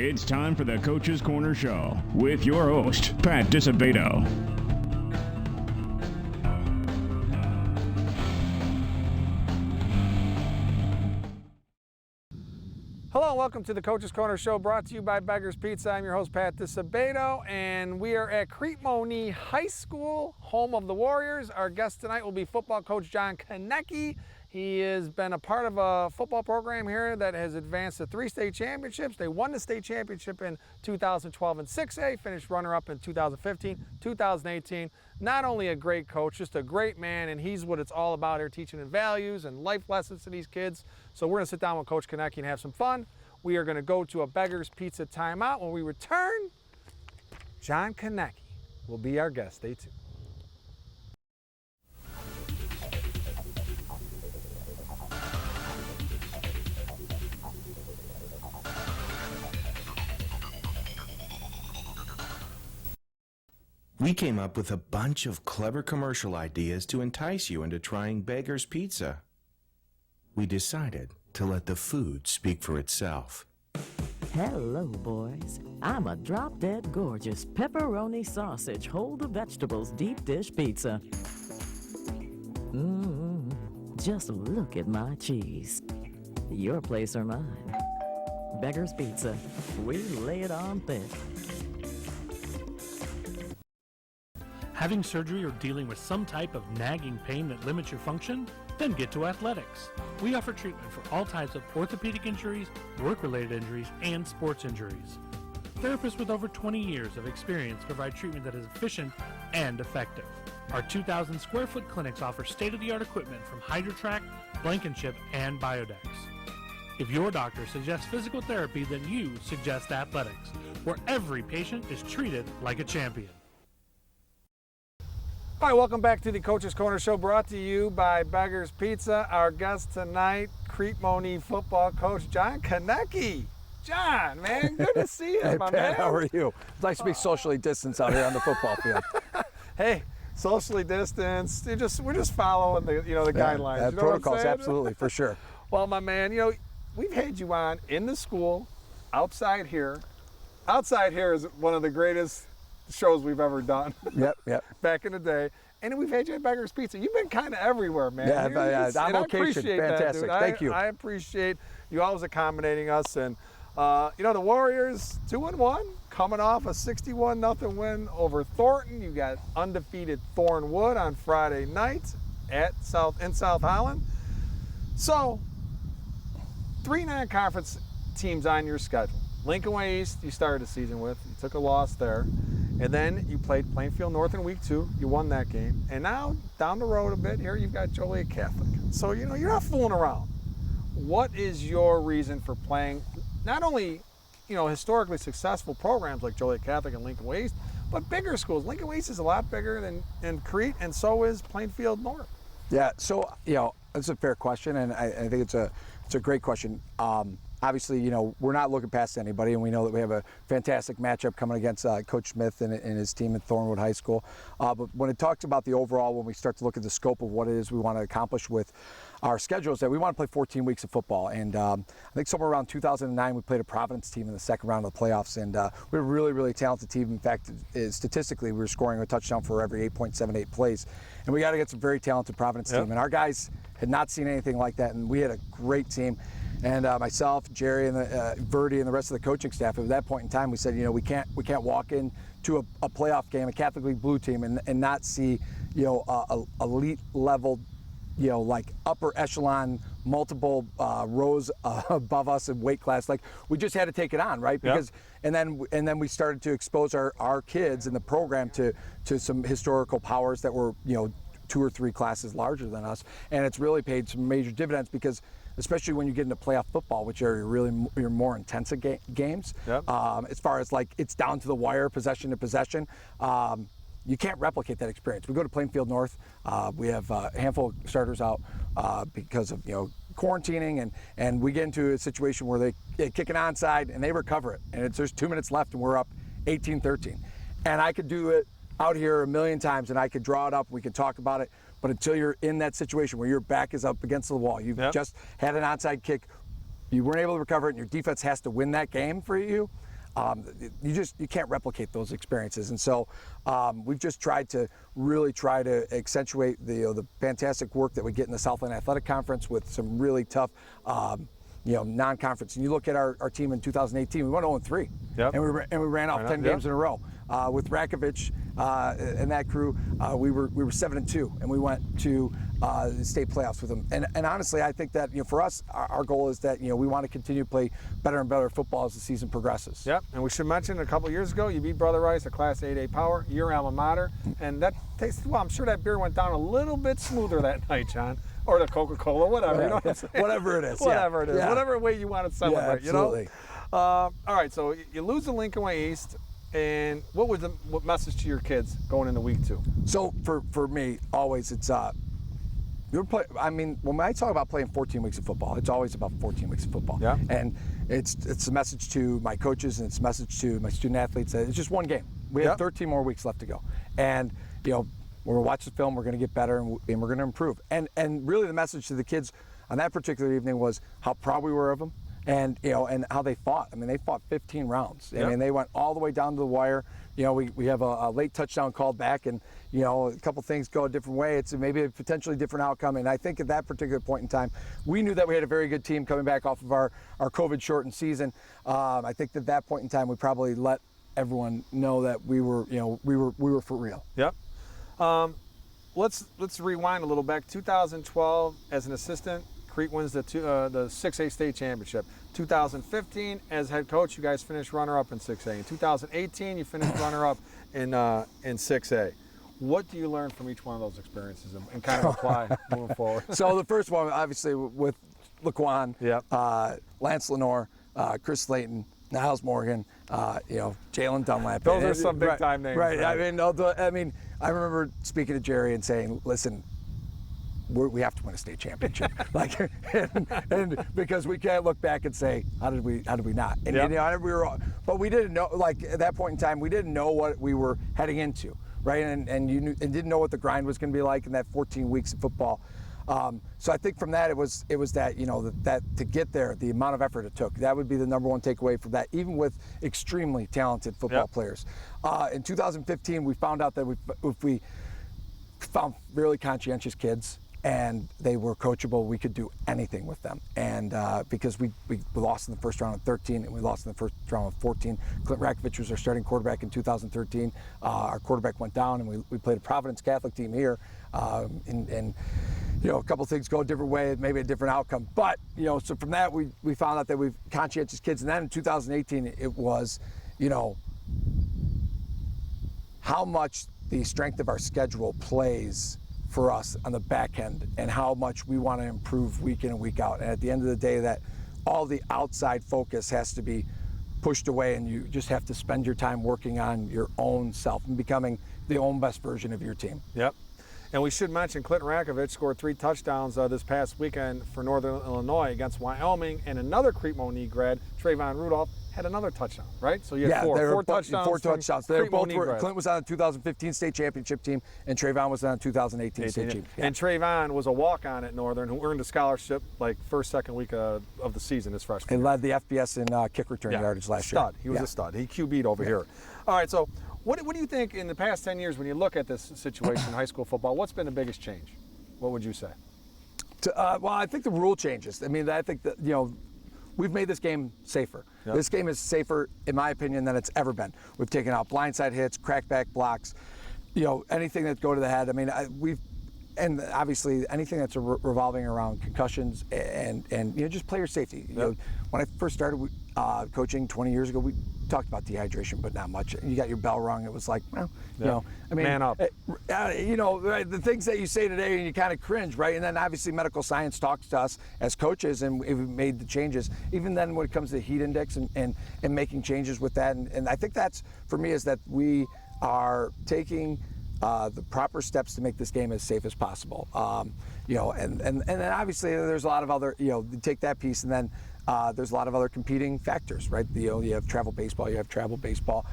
It's time for the Coach's Corner Show with your host, Pat Disabato. Hello and welcome to the Coach's Corner Show, brought to you by Beggar's Pizza. I'm your host, Pat Disabato, and we are at Crete-Monee High School, home of the Warriors. Our guest tonight will be football coach John Konecki. He has been a part of a football program here that has advanced to 3 state championships. They won the state championship in 2012 in 6A, finished runner-up in 2015, 2018. Not only a great coach, just a great man, and he's what it's all about here, teaching in values and life lessons to these kids. So we're going to sit down with Coach Konecki and have some fun. We are going to go to a Beggar's Pizza timeout. When we return, John Konecki will be our guest. Stay tuned. We came up with a bunch of clever commercial ideas to entice you into trying Beggar's Pizza. We decided to let the food speak for itself. Hello, boys. I'm a drop-dead gorgeous pepperoni sausage, hold the vegetables deep dish pizza. Just look at my cheese. Your place or mine. Beggar's Pizza. We lay it on thick. Having surgery or dealing with some type of nagging pain that limits your function? Then get to Athletics. We offer treatment for all types of orthopedic injuries, work-related injuries, and sports injuries. Therapists with over 20 years of experience provide treatment that is efficient and effective. Our 2,000 square foot clinics offer state-of-the-art equipment from HydroTrack, Blankenship, and Biodex. If your doctor suggests physical therapy, then you suggest Athletics, where every patient is treated like a champion. All right, welcome back to the Coach's Corner Show, brought to you by Beggar's Pizza. Our guest tonight, Crete-Monee football coach John Konecki. John, man, good to see you, Hey, my Pat, man. how are you? It's nice to be socially distanced out here on the football field. Hey, socially distanced. We're just following the guidelines. You know protocols, what I'm saying? absolutely, for sure. Well, my man, we've had you on in the school, outside here. Outside here is one of the greatest shows we've ever done. Yep. Back in the day. And then we've had you at Beggar's Pizza. You've been kind of everywhere, man. Yeah, on location. Fantastic. That, Thank you. I appreciate you always accommodating us. And, the Warriors, 2-1, coming off a 61-0 win over Thornton. You got undefeated Thornwood on Friday night in South Holland. So, 3 non-conference teams on your schedule. Lincoln Way East, you started the season with. You took a loss there. And then you played Plainfield North in week 2. You won that game. And now, down the road a bit here, you've got Joliet Catholic. So, you're not fooling around. What is your reason for playing not only, historically successful programs like Joliet Catholic and Lincoln Way East, but bigger schools? Lincoln Way East is a lot bigger than Crete, and so is Plainfield North. Yeah, so, it's a fair question, and I think it's a great question. Obviously, we're not looking past anybody, and we know that we have a fantastic matchup coming against Coach Smith and his team at Thornwood High School. But when it talks about the overall, when we start to look at the scope of what it is we want to accomplish with our schedule, is that we want to play 14 weeks of football. And I think somewhere around 2009, we played a Providence team in the second round of the playoffs, and we're a really, really talented team. In fact, statistically, we were scoring a touchdown for every 8.78 plays. And we got against a very talented Providence team. And our guys had not seen anything like that, and we had a great team. And myself, Jerry, and Verdi, and the rest of the coaching staff, at that point in time, we said, we can't walk into a playoff game, a Catholic League blue team, and not see, a elite level, like upper echelon, multiple rows above us in weight class. Like, we just had to take it on, right? Because and then we started to expose our kids in the program to some historical powers that were 2 or 3 classes larger than us, and it's really paid some major dividends, because especially when you get into playoff football, which are your more intensive games. As far as like it's down to the wire, possession to possession, you can't replicate that experience. We go to Plainfield North. We have a handful of starters out because of quarantining, and we get into a situation where they kick an onside and they recover it, and there's 2 minutes left and we're up 18-13. And I could do it out here a million times, and I could draw it up. We could talk about it. But until you're in that situation where your back is up against the wall, you've just had an onside kick, you weren't able to recover it, and your defense has to win that game for you, you can't replicate those experiences. And so we've just tried to really try to accentuate the fantastic work that we get in the Southland Athletic Conference with some really tough non-conference. And you look at our team in 2018, we went 0-3. Yep. And we ran off 10 games in a row. With Rakovich and that crew, we were 7-2, and we went to the state playoffs with them. And honestly, I think that for us, our goal is that we want to continue to play better and better football as the season progresses. Yep. And we should mention a couple years ago, you beat Brother Rice, a Class 8A Power, your alma mater, and that tasted well. I'm sure that beer went down a little bit smoother that night, John. Or the Coca-Cola, whatever. You know what I'm saying? Whatever it is. Whatever it is. Yeah. Whatever way you want to celebrate. Yeah, absolutely. All right. So you lose to Lincoln Way East, and what was what message to your kids going into week 2? So for me, always it's when I talk about playing 14 weeks of football, it's always about 14 weeks of football. Yeah. And it's a message to my coaches and it's a message to my student athletes that it's just one game. We have 13 more weeks left to go, and when we watch the film, we're going to get better and we're going to improve. And really the message to the kids on that particular evening was how proud we were of them and how they fought. I mean, they fought 15 rounds. I mean, they went all the way down to the wire. We have a late touchdown called back and, a couple things go a different way. It's maybe a potentially different outcome. And I think at that particular point in time, we knew that we had a very good team coming back off of our COVID shortened season. I think at that point in time, we probably let everyone know that we were for real. Yep. Let's rewind a little back. 2012, as an assistant, Crete wins the 6A state championship. 2015, as head coach, you guys finished runner-up in 6A. In 2018, you finished runner-up in 6A. What do you learn from each one of those experiences and kind of apply moving forward? So the first one, obviously, with Laquan, Lance Lenore, Chris Slayton, Niles Morgan, Jalen Dunlap. Those are some big-time names. Right. I remember speaking to Jerry and saying, listen, we have to win a state championship, and because we can't look back and say how did we not? And but we didn't know. Like at that point in time, we didn't know what we were heading into, right? And you didn't know what the grind was going to be like in that 14 weeks of football. So I think from that it was that that to get there, the amount of effort it took, that would be the number one takeaway from that, even with extremely talented football players. In 2015, we found out that if we found really conscientious kids and they were coachable, we could do anything with them. And because we lost in the first round of 13 and we lost in the first round of 14. Clint Rakovich was our starting quarterback in 2013. Our quarterback went down and we played a Providence Catholic team here. And a couple things go a different way, maybe a different outcome. But, so from that, we found out that we've conscientious kids. And then in 2018, it was, how much the strength of our schedule plays for us on the back end and how much we want to improve week in and week out. And at the end of the day, that all the outside focus has to be pushed away and you just have to spend your time working on your own self and becoming the own best version of your team. Yep. And we should mention Clint Rakovich scored 3 touchdowns this past weekend for Northern Illinois against Wyoming, and another Crete-Monee grad, Trayvon Rudolph, had another touchdown, right? So you had four touchdowns. 4 touchdowns. They both were, grads. Clint was on the 2015 state championship team, and Trayvon was on the 2018 state team. Yeah. And Trayvon was a walk-on at Northern who earned a scholarship like second week of the season his freshman year. He led the FBS in kick return yardage last year. He was a stud. He QB'd over here. All right, so what do you think in the past 10 years when you look at this situation in high school football, what's been the biggest change? What would you say? Well, I think the rule changes. I mean, I think that, we've made this game safer. Yep. This game is safer, in my opinion, than it's ever been. We've taken out blindside hits, crackback blocks, anything that go to the head. I mean, and obviously anything that's revolving around concussions and just player safety. Yep. When I first started coaching 20 years ago, we talked about dehydration, but not much. You got your bell rung. It was like, man up. The things that you say today, and you kind of cringe, right? And then obviously medical science talks to us as coaches, and we've made the changes. Even then, when it comes to the heat index and making changes with that, and I think that's for me is that we are taking the proper steps to make this game as safe as possible. And then obviously there's a lot of other, take that piece, and then there's a lot of other competing factors, right? You have travel baseball, you have travel basketball,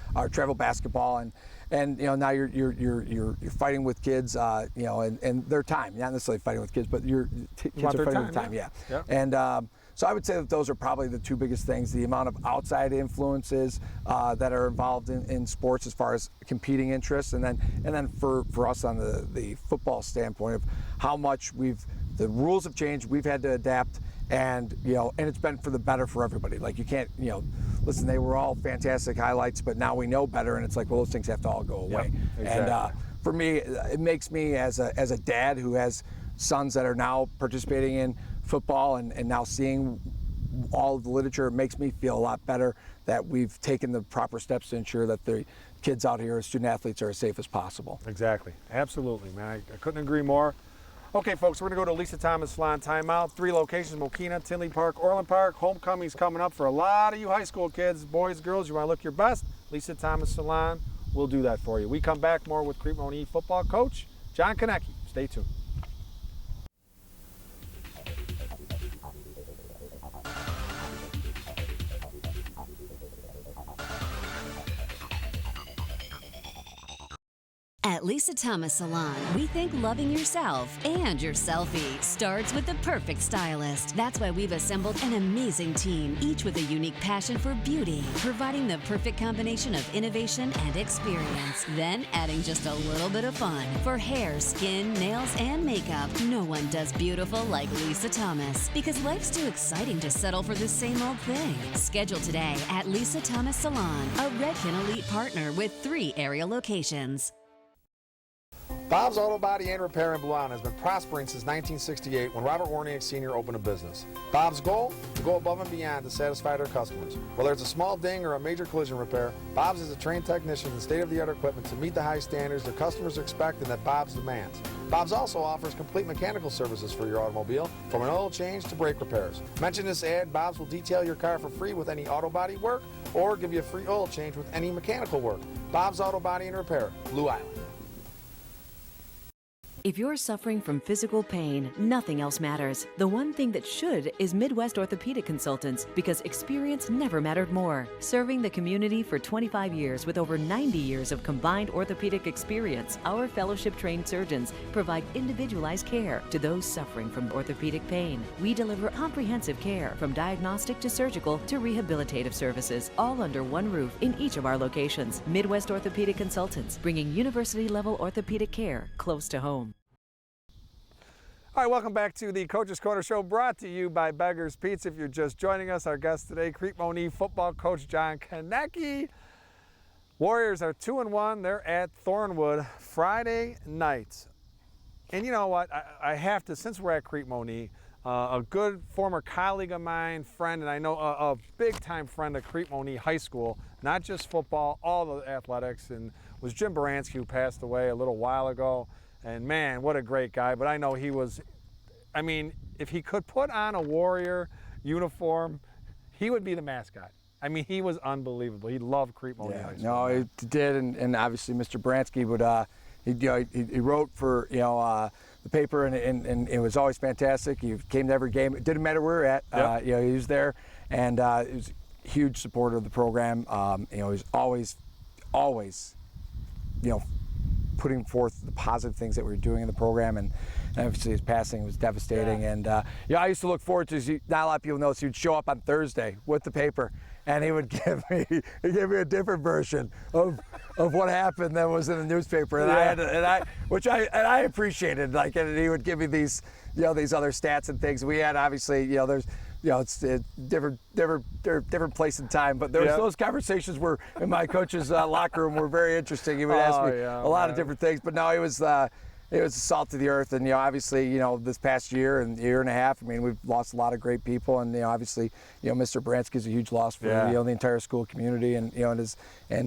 and now you're fighting with kids, and their time, not necessarily fighting with kids, but kids are fighting with time, yeah. And I would say that those are probably the two biggest things: the amount of outside influences that are involved in sports as far as competing interests, and then for us on the football standpoint of how much the rules have changed, we've had to adapt, and it's been for the better for everybody. Like, you can't, listen, they were all fantastic highlights, but now we know better, and it's like, well, those things have to all go away. Yep, exactly. And for me, it makes me, as a dad who has sons that are now participating in football and now seeing all of the literature, it makes me feel a lot better that we've taken the proper steps to ensure that the kids out here, student athletes, are as safe as possible. Exactly. Absolutely, man. I couldn't agree more. Okay, folks, we're going to go to Lisa Thomas Salon timeout. 3 locations: Mokina, Tinley Park, Orland Park. Homecoming's coming up for a lot of you high school kids, boys, girls. You want to look your best? Lisa Thomas Salon will do that for you. We come back more with Crete-Monee football coach John Konecki. Stay tuned. At Lisa Thomas Salon, we think loving yourself and your selfie starts with the perfect stylist. That's why we've assembled an amazing team, each with a unique passion for beauty, providing the perfect combination of innovation and experience. Then adding just a little bit of fun. For hair, skin, nails, and makeup, no one does beautiful like Lisa Thomas. Because life's too exciting to settle for the same old thing. Schedule today at Lisa Thomas Salon, a Redken Elite partner with 3 area locations. Bob's Auto Body and Repair in Blue Island has been prospering since 1968 when Robert Warniak Sr. opened a business. Bob's goal? To go above and beyond to satisfy their customers. Whether it's a small ding or a major collision repair, Bob's is a trained technician and state-of-the-art equipment to meet the high standards their customers expect and that Bob's demands. Bob's also offers complete mechanical services for your automobile, from an oil change to brake repairs. Mention this ad, Bob's will detail your car for free with any auto body work or give you a free oil change with any mechanical work. Bob's Auto Body and Repair, Blue Island. If you're suffering from physical pain, nothing else matters. The one thing that should is Midwest Orthopedic Consultants, because experience never mattered more. Serving the community for 25 years with over 90 years of combined orthopedic experience, our fellowship-trained surgeons provide individualized care to those suffering from orthopedic pain. We deliver comprehensive care, from diagnostic to surgical to rehabilitative services, all under one roof in each of our locations. Midwest Orthopedic Consultants, bringing university-level orthopedic care close to home. All right, welcome back to the Coach's Corner Show, brought to you by Beggar's Pizza. If you're just joining us, our guest today, Crete-Monee football coach John Konecki. Warriors are 2-1. They're at Thornwood Friday night. And you know what? I have to, since we're at Crete-Monee, a good former colleague of mine, friend, and I know a big-time friend of Crete-Monee High School, not just football, all the athletics, and was Jim Baranski, who passed away a little while ago. And man, what a great guy. But I know he was, I mean, if he could put on a Warrior uniform, he would be the mascot. I mean, he was unbelievable. He loved Crete-Monee High School. No, he did, and obviously Mr. Baranski would, he wrote for, the paper, and it was always fantastic. He came to every game. It didn't matter where we were at. Yep. He was there, and he was a huge supporter of the program. He was always, putting forth the positive things that we were doing in the program, and obviously his passing was devastating. Yeah. And I used to look forward to, not a lot of people know this, he would show up on Thursday with the paper, and he would give me a different version of what happened than was in the newspaper, and I appreciated, and he would give me these these other stats and things. We had, obviously, there's it's a different place and time, but those conversations were in my coach's locker room were very interesting. He would ask me a lot of different things, but no, it was salt to the earth. And obviously, this past year and year and a half, I mean, we've lost a lot of great people, and obviously, Mr. Baranski is a huge loss for the entire school community, and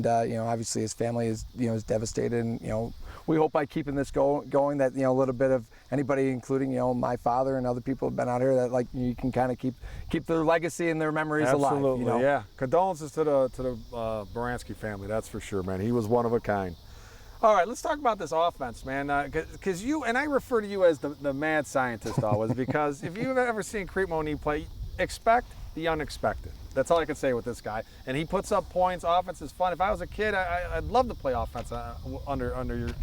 obviously his family is devastated, and we hope by keeping this going that a little bit of anybody, including my father and other people have been out here, that you can kind of keep their legacy and their memories alive. Absolutely, yeah. Condolences to the Baranski family, that's for sure, man. He was one of a kind. All right, let's talk about this offense, man, because you, and I refer to you as the mad scientist always, because if you've ever seen Crete-Monee play, expect the unexpected. That's all I can say with this guy. And he puts up points. Offense is fun. If I was a kid, I'd love to play offense under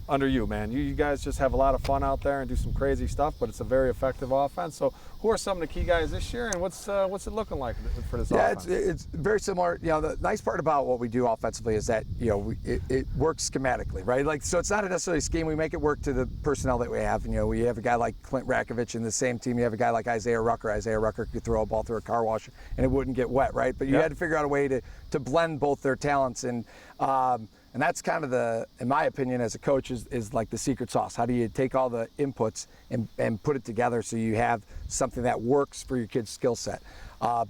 under you, man. You guys just have a lot of fun out there and do some crazy stuff, but it's a very effective offense. So who are some of the key guys this year, and what's it looking like for this offense? Yeah, it's very similar. You know, the nice part about what we do offensively is that, you know, it works schematically, right? Like, so it's not necessarily a scheme. We make it work to the personnel that we have. You know, we have a guy like Clint Rakovich in the same team. You have a guy like Isaiah Rucker. Isaiah Rucker could throw a ball through a car wash and it wouldn't get wet, right? But you had to figure out a way to blend both their talents, and that's kind of in my opinion, as a coach, is like the secret sauce. How do you take all the inputs and put it together so you have something that works for your kid's skill set?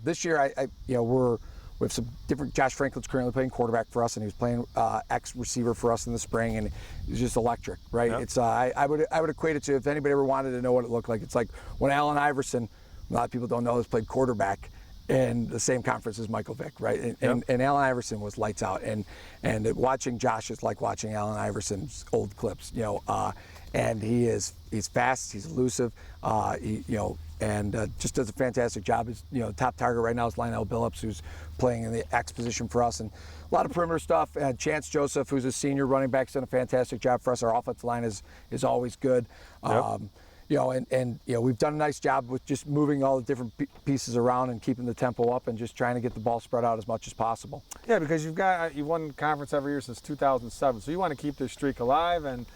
This year, we have some different. Josh Franklin's currently playing quarterback for us, and he was playing X receiver for us in the spring, and he's just electric, right? Yep. It's I would equate it to, if anybody ever wanted to know what it looked like, it's like when Allen Iverson, a lot of people don't know this, played quarterback in the same conference as Michael Vick, right? And Allen Iverson was lights out, and watching Josh is like watching Allen Iverson's old clips, you know. And he's fast, he's elusive, just does a fantastic job. His, top target right now is Lionel Billups, who's playing in the X position for us, and a lot of perimeter stuff. Chance Joseph, who's a senior running back, has done a fantastic job for us. Our offensive line is always good. We've done a nice job with just moving all the different pieces around and keeping the tempo up and just trying to get the ball spread out as much as possible. Yeah, because you've won conference every year since 2007, so you want to keep this streak alive. And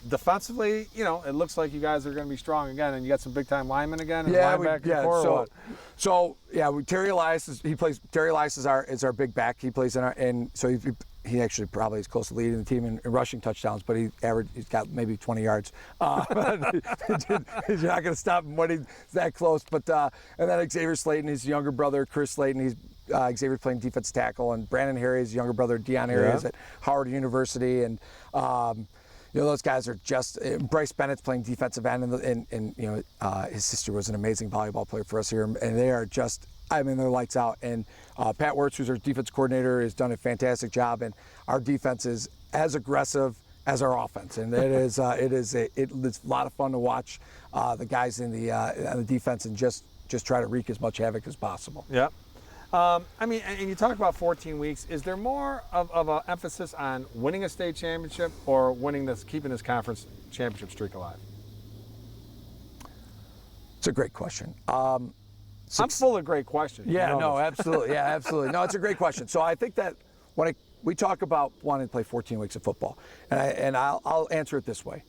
defensively, it looks like you guys are going to be strong again, and you got some big-time linemen again. Terry Elias is our big back. He plays he actually probably is close to leading the team in rushing touchdowns, but he's got maybe 20 yards. You're not going to stop him when he's that close. But and then Xavier Slayton, his younger brother, Chris Slayton, Xavier's playing defensive tackle, and Brandon Harry's younger brother, Deion Harry, is at Howard University, and those guys are just. Bryce Bennett's playing defensive end, and his sister was an amazing volleyball player for us here, and they are just. They're lights out. And Pat Wirtz, who's our defense coordinator, has done a fantastic job. And our defense is as aggressive as our offense. And it's a lot of fun to watch the guys on the defense and just try to wreak as much havoc as possible. Yeah. And you talk about 14 weeks. Is there more of an emphasis on winning a state championship or keeping this conference championship streak alive? It's a great question. I'm full of great questions. Yeah, no, absolutely. Yeah, absolutely. No, it's a great question. So I think that when we talk about wanting to play 14 weeks of football, and I'll answer it this way.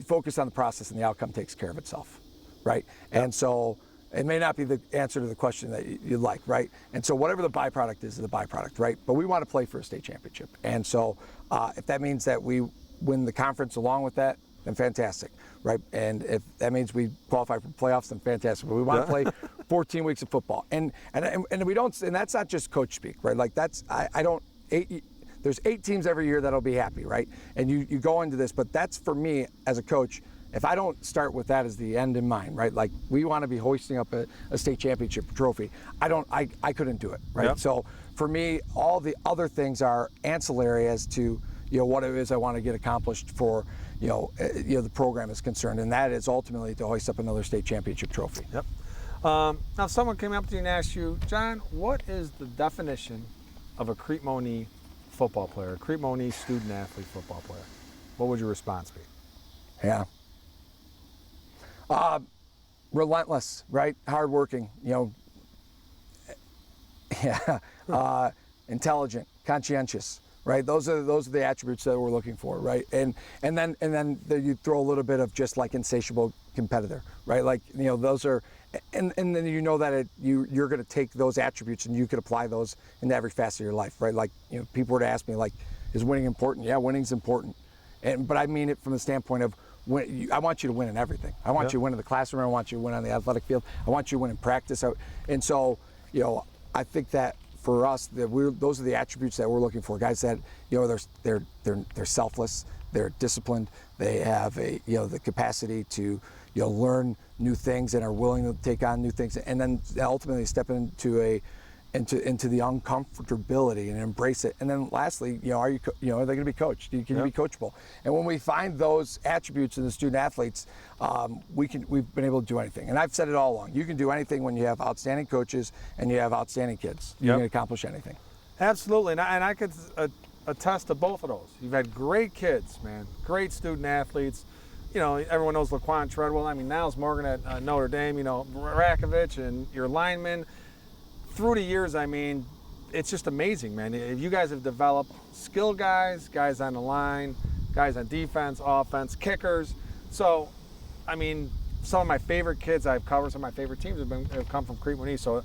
Focus on the process and the outcome takes care of itself, right? Yep. And so it may not be the answer to the question that you like, right? And so whatever the byproduct is the byproduct, right? But we want to play for a state championship. And so if that means that we win the conference along with that, then fantastic, right? And if that means we qualify for playoffs, then fantastic. But we want to play 14 weeks of football, and we don't. And that's not just coach speak, right? Like there's 8 teams every year that'll be happy, right? And you go into this, but that's for me as a coach. If I don't start with that as the end in mind, right? Like we want to be hoisting up a state championship trophy. I couldn't do it, right? Yep. So for me, all the other things are ancillary as to what it is I want to get accomplished for. The program is concerned, and that is ultimately to hoist up another state championship trophy. Yep. Now, someone came up to you and asked you, John, what is the definition of a Crete-Monee football player, a Crete-Monee student-athlete football player? What would your response be? Yeah. Relentless, right? Hardworking, intelligent, conscientious. Right, those are the attributes that we're looking for, right? And then you throw a little bit of just like insatiable competitor, right? Like those are, and then that you're going to take those attributes and you could apply those into every facet of your life, right? Like people were to ask me like, is winning important? Yeah, winning's important, but I mean it from the standpoint of I want you to win in everything. I want you to win in the classroom. I want you to win on the athletic field. I want you to win in practice. And so I think that. For us, those are the attributes that we're looking for. Guys that they're selfless, they're disciplined, they have the capacity to learn new things and are willing to take on new things, and then ultimately step into the uncomfortability and embrace it. And then lastly, are they going to be coached? Can you be coachable? And when we find those attributes in the student athletes, we've been able to do anything. And I've said it all along. You can do anything when you have outstanding coaches and you have outstanding kids. You can accomplish anything. Absolutely, and I could attest to both of those. You've had great kids, man, great student athletes. You know, everyone knows Laquan Treadwell. I mean, Niles Morgan at Notre Dame, you know, Rakovich and your linemen. Through the years, I mean, it's just amazing, man. You guys have developed skill guys, guys on the line, guys on defense, offense, kickers. So, I mean, some of my favorite kids I've covered, some of my favorite teams have come from Crete-Monee. So,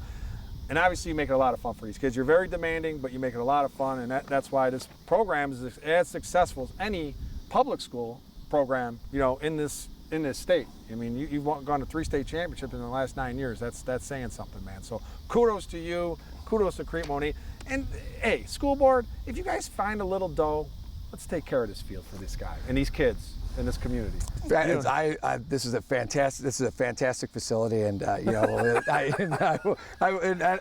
and obviously you make it a lot of fun for these kids. You're very demanding, but you make it a lot of fun, and that's why this program is as successful as any public school program, you know, in this state. I mean, you've gone to 3 state championships in the last 9 years. That's saying something, man. So kudos to you, kudos to Crete-Monee. And hey, school board, if you guys find a little dough, let's take care of this field for this guy and these kids in this community. This is a fantastic facility, and you know,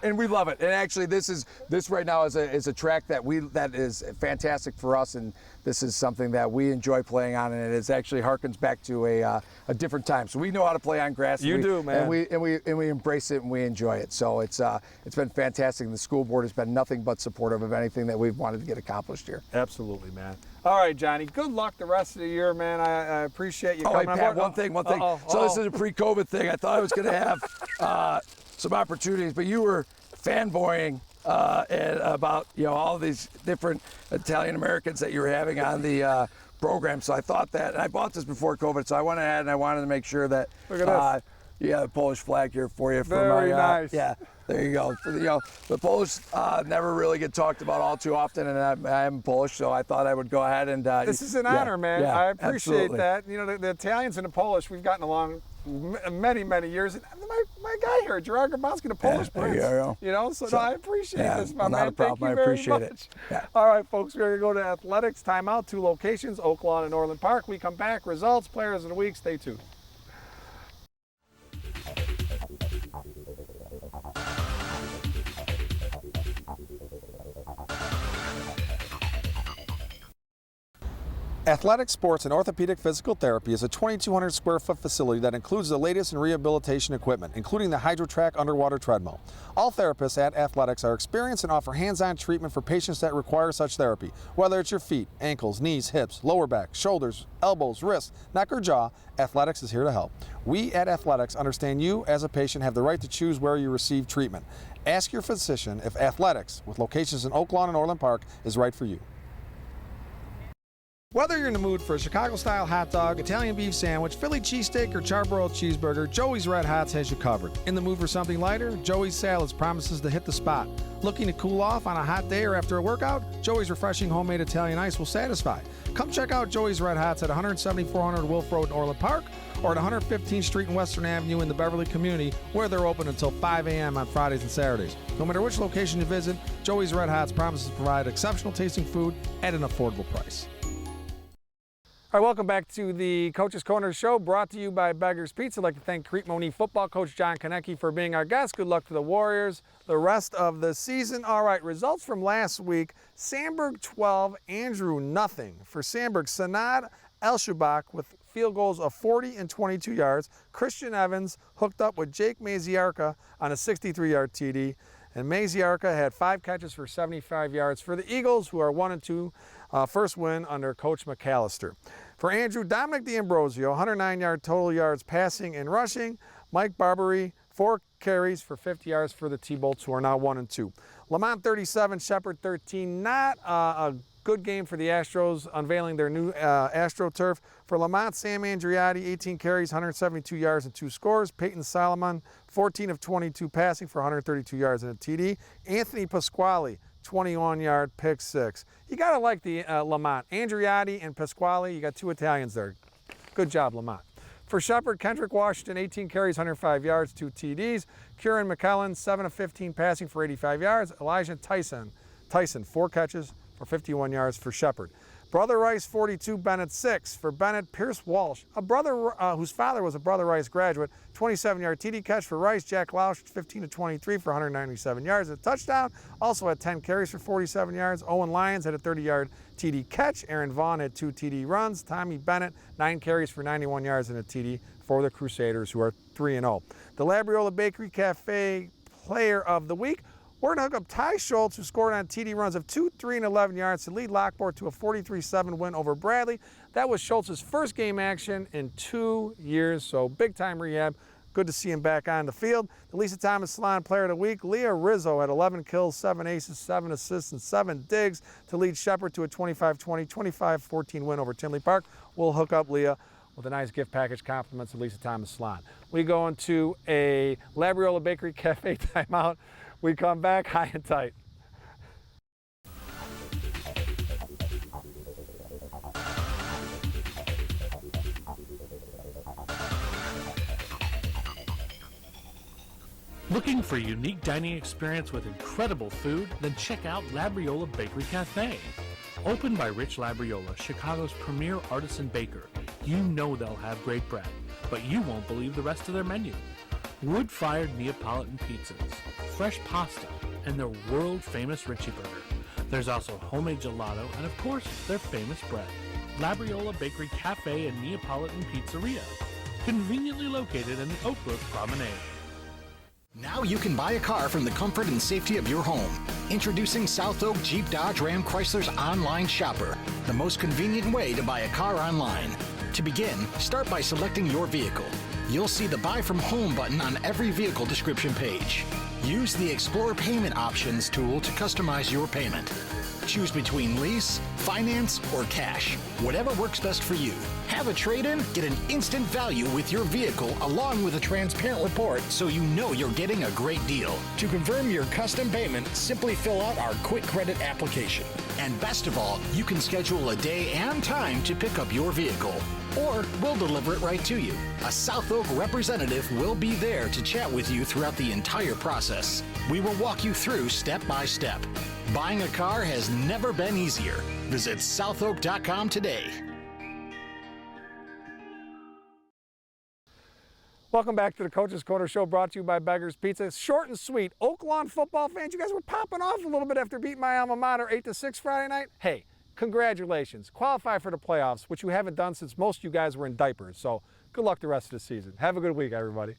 and we love it. And actually, this right now is a track that is fantastic for us, and this is something that we enjoy playing on, and it actually harkens back to a different time. So we know how to play on grass. You do, man. And we embrace it and we enjoy it. So it's been fantastic. And the school board has been nothing but supportive of anything that we've wanted to get accomplished here. Absolutely, man. All right, Johnny. Good luck the rest of the year, man. I appreciate you coming on board. One thing. So this is a pre-COVID thing. I thought I was going to have some opportunities, but you were fanboying and about, you know, all these different Italian Americans that you were having on the program. So I thought that, and I bought this before COVID, so I went ahead and I wanted to make sure that look at this. You got a Polish flag here for you. Very nice. Yeah, there you go. You know, the Polish never really get talked about all too often, and I'm Polish, so I thought I would go ahead and. This is an honor, man. Yeah, I appreciate absolutely. that. You know, the Italians and the Polish, we've gotten along many, many years. And my guy here, Gerard Grabowski, the Polish prince. You know, so no, I appreciate this, my man. Not a problem. Thank you I appreciate very much. it. Yeah. All right, folks, we're going to go to athletics timeout. 2 locations, Oak Lawn and Orland Park. We come back. Results, players of the week. Stay tuned. Athletic Sports and Orthopedic Physical Therapy is a 2,200 square foot facility that includes the latest in rehabilitation equipment, including the HydroTrack underwater treadmill. All therapists at Athletics are experienced and offer hands-on treatment for patients that require such therapy. Whether it's your feet, ankles, knees, hips, lower back, shoulders, elbows, wrists, neck, or jaw, Athletics is here to help. We at Athletics understand you as a patient have the right to choose where you receive treatment. Ask your physician if Athletics, with locations in Oak Lawn and Orland Park, is right for you. Whether you're in the mood for a Chicago-style hot dog, Italian beef sandwich, Philly cheesesteak, or charbroiled cheeseburger, Joey's Red Hots has you covered. In the mood for something lighter, Joey's Salads promises to hit the spot. Looking to cool off on a hot day or after a workout? Joey's refreshing homemade Italian ice will satisfy. Come check out Joey's Red Hots at 17400 Wolf Road in Orland Park or at 115th Street and Western Avenue in the Beverly community, where they're open until 5 a.m. on Fridays and Saturdays. No matter which location you visit, Joey's Red Hots promises to provide exceptional tasting food at an affordable price. All right, welcome back to the Coach's Corner show, brought to you by Beggar's Pizza. I'd like to thank Crete-Monee football coach John Konecki for being our guest. Good luck to the Warriors the rest of the season. All right, results from last week. Sandburg 12, Andrew nothing. For Sandburg, Sanad El-Shubak with field goals of 40 and 22 yards. Christian Evans hooked up with Jake Maziarka on a 63-yard TD. And Maziarka had 5 catches for 75 yards for the Eagles, who are 1-2, first win under Coach McAllister. For Andrew, Dominic D'Ambrosio, 109 total yards passing and rushing. Mike Barbary, 4 carries for 50 yards for the T-Bolts, who are now 1-2. Lamont 37, Shepherd 13. Not a good game for the Astros, unveiling their new AstroTurf. For Lamont, Sam Andriotti, 18 carries, 172 yards and 2 scores. Peyton Solomon, 14 of 22 passing for 132 yards and a TD. Anthony Pasquale, 21-yard pick 6. You got to like the Lamont. Andriotti and Pasquale, you got 2 Italians there. Good job, Lamont. For Shepherd, Kendrick Washington, 18 carries, 105 yards, 2 TDs. Kieran McKellen, 7 of 15 passing for 85 yards. Elijah Tyson, 4 catches for 51 yards for Shepherd. Brother Rice, 42, Bennett 6. For Bennett, Pierce Walsh, a brother whose father was a Brother Rice graduate, 27-yard TD catch for Rice. Jack Lausch, 15 of 23 for 197 yards, a touchdown. Also had 10 carries for 47 yards. Owen Lyons had a 30-yard TD catch. Aaron Vaughn had 2 TD runs. Tommy Bennett, 9 carries for 91 yards and a TD for the Crusaders, who are 3-0. The Labriola Bakery Cafe Player of the Week We're going to hook up Ty Schultz, who scored on TD runs of 2, 3, and 11 yards to lead Lockport to a 43-7 win over Bradley. That was Schultz's first game action in 2 years, so big-time rehab. Good to see him back on the field. The Lisa Thomas Salon Player of the Week, Leah Rizzo, had 11 kills, 7 aces, 7 assists, and 7 digs to lead Shepherd to a 25-20, 25-14 win over Tinley Park. We'll hook up Leah with a nice gift package, compliments of Lisa Thomas Salon. We go into a Labriola Bakery Cafe timeout. We come back high and tight. Looking for a unique dining experience with incredible food? Then check out Labriola Bakery Cafe. Opened by Rich Labriola, Chicago's premier artisan baker, you know they'll have great bread, but you won't believe the rest of their menu. Wood-fired Neapolitan pizzas, fresh pasta, and their world-famous Richie Burger. There's also homemade gelato and, of course, their famous bread. Labriola Bakery Cafe and Neapolitan Pizzeria, conveniently located in the Oak Brook Promenade. Now you can buy a car from the comfort and safety of your home. Introducing South Oak Jeep Dodge Ram Chrysler's Online Shopper, the most convenient way to buy a car online. To begin, start by selecting your vehicle. You'll see the Buy From Home button on every vehicle description page. Use the Explore Payment Options tool to customize your payment. Choose between lease, finance, or cash. Whatever works best for you. Have a trade-in? Get an instant value with your vehicle along with a transparent report so you know you're getting a great deal. To confirm your custom payment, simply fill out our quick credit application. And best of all, you can schedule a day and time to pick up your vehicle. Or we'll deliver it right to you. A South Oak representative will be there to chat with you throughout the entire process. We will walk you through step by step. Buying a car has never been easier. Visit southoak.com today. Welcome back to the Coach's Corner Show, brought to you by Beggar's Pizza. Short and sweet. Oaklawn football fans, you guys were popping off a little bit after beating my alma mater 8-6 Friday night. Hey, congratulations. Qualify for the playoffs, which you haven't done since most of you guys were in diapers. So good luck the rest of the season. Have a good week, everybody.